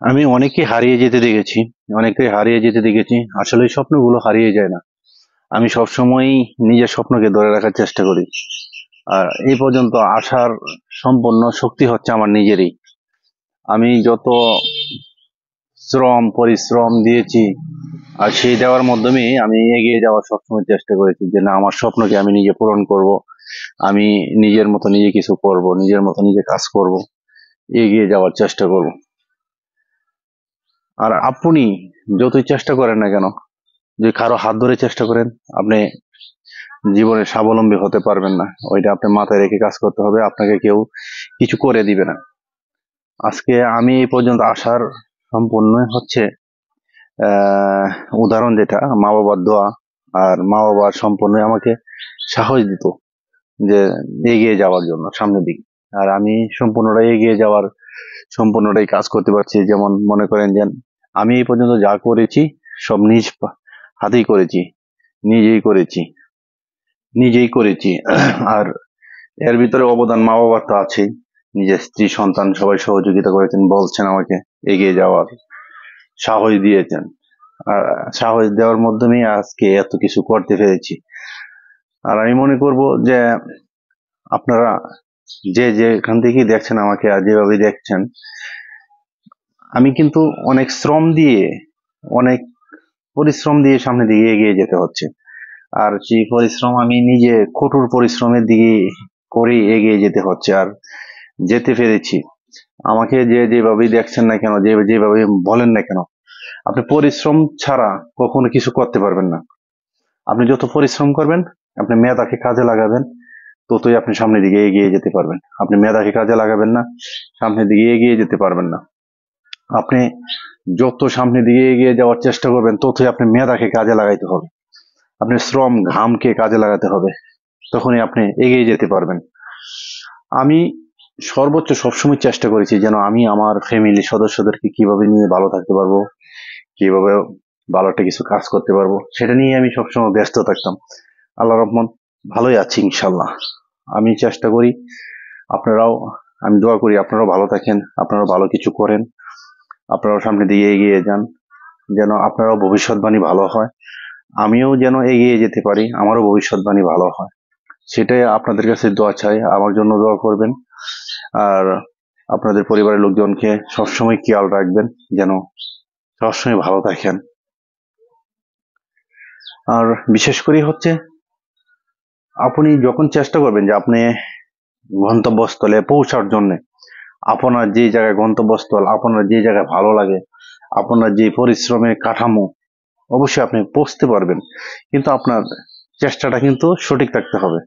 আমি অনেককে হারিয়ে যেতে দেখেছি, অনেককে হারিয়ে যেতে দেখেছি। আসলে এই স্বপ্নগুলো হারিয়ে যায় না। আমি সবসময়ই নিজের স্বপ্নকে ধরে রাখার চেষ্টা করি। আর এই পর্যন্ত আসার সম্পূর্ণ শক্তি হচ্ছে আমার নিজেরই। আমি যত পরিশ্রম দিয়েছি, আর সেই দেওয়ার মাধ্যমে আমি এগিয়ে যাওয়ার সবসময় চেষ্টা করেছি যে না, আমার স্বপ্নকে আমি নিজে পূরণ করব। আমি নিজের মতো নিজে কিছু করব, নিজের মতো নিজে কাজ করব, এগিয়ে যাওয়ার চেষ্টা করব। আর আপনি যতই চেষ্টা করেন না কেন, যদি কারো হাত ধরে চেষ্টা করেন, আপনি জীবনে স্বাবলম্বী হতে পারবেন না। ওইটা আপনি মাথায় রেখে কাজ করতে হবে। আপনাকে কেউ কিছু করে দিবে না। আজকে আমি এই পর্যন্ত আসার সম্পূর্ণ হচ্ছে আহ উদাহরণ যেটা মা বাবার দোয়া। আর মা বাবার সম্পূর্ণ আমাকে সাহস দিত যে এগিয়ে যাওয়ার জন্য সামনের দিকে। আর আমি সম্পূর্ণটাই এগিয়ে যাওয়ার, সম্পূর্ণটাই কাজ করতে পারছি। যেমন মনে করেন যে আমি এই পর্যন্ত যা করেছি সব নিজ হাতেই করেছি, নিজেই করেছি, নিজেই করেছি। আর এর ভিতরে অবদান মা বাবার তো আছেই। নিজের স্ত্রী সন্তান সবাই সহযোগিতা করেছেন, বলছেন আমাকে এগিয়ে যাওয়ার, সাহস দিয়েছেন। আর সাহস দেওয়ার মাধ্যমেই আজকে এত কিছু করতে পেরেছি। আর আমি মনে করব যে আপনারা যে যেখান থেকে দেখছেন আমাকে, আর যেভাবে দেখছেন, আমি কিন্তু অনেক শ্রম দিয়ে, অনেক পরিশ্রম দিয়ে সামনের দিকে এগিয়ে যেতে হচ্ছে। আর সেই পরিশ্রম আমি নিজে কঠোর পরিশ্রমের দিকে করে এগিয়ে যেতে হচ্ছে, আর যেতে পেরেছি। আমাকে যে যেভাবে দেখছেন না কেন, যে যেভাবে বলেন না কেন, আপনি পরিশ্রম ছাড়া কখনো কিছু করতে পারবেন না। আপনি যত পরিশ্রম করবেন, আপনি মেধাকে কাজে লাগাবেন, ততই আপনি সামনের দিকে এগিয়ে যেতে পারবেন। আপনি মেধাকে কাজে লাগাবেন না, সামনের দিকে এগিয়ে যেতে পারবেন না। আপনি যত সামনের দিকে এগিয়ে যাওয়ার চেষ্টা করবেন, ততই আপনি মেধাকে কাজে লাগাইতে হবে। আপনি শ্রম ঘামকে কাজে লাগাতে হবে, তখনই আপনি এগিয়ে যেতে পারবেন। আমি সর্বোচ্চ সবসময় চেষ্টা করেছি যেন আমি আমার ফ্যামিলি সদস্যদেরকে কিভাবে নিয়ে ভালো থাকতে পারবো, কিভাবে ভালো একটা কিছু কাজ করতে পারবো, সেটা নিয়ে আমি সবসময় ব্যস্ত থাকতাম। আল্লাহ রহমত ভালোই আছি ইনশাল্লাহ। আমি চেষ্টা করি, আপনারাও, আমি দোয়া করি আপনারাও ভালো থাকেন, আপনারাও ভালো কিছু করেন, আপনারাও সামনের দিকে এগিয়ে যান, যেন আপনারাও ভবিষ্যৎবাণী ভালো হয়, আমিও যেন এগিয়ে যেতে পারি, আমারও ভবিষ্যৎবাণী ভালো হয়। সেটাই আপনাদের কাছে দোয়া চাই, আমার জন্য দোয়া করবেন। আর আপনাদের পরিবারের লোকজনকে সবসময় খেয়াল রাখবেন, যেন সবসময় ভালো থাকেন। আর বিশেষ করে হচ্ছে, আপনি যখন চেষ্টা করবেন যে আপনি গন্তব্যস্থলে পৌঁছার জন্য, আপনার যে জায়গায় গন্তব্যস্থল, আপনার যে জায়গায় ভালো লাগে, আপনার যে পরিশ্রমের কাঠামো, অবশ্যই আপনি পৌঁছতে পারবেন। কিন্তু আপনার চেষ্টাটা কিন্তু সঠিক থাকতে হবে।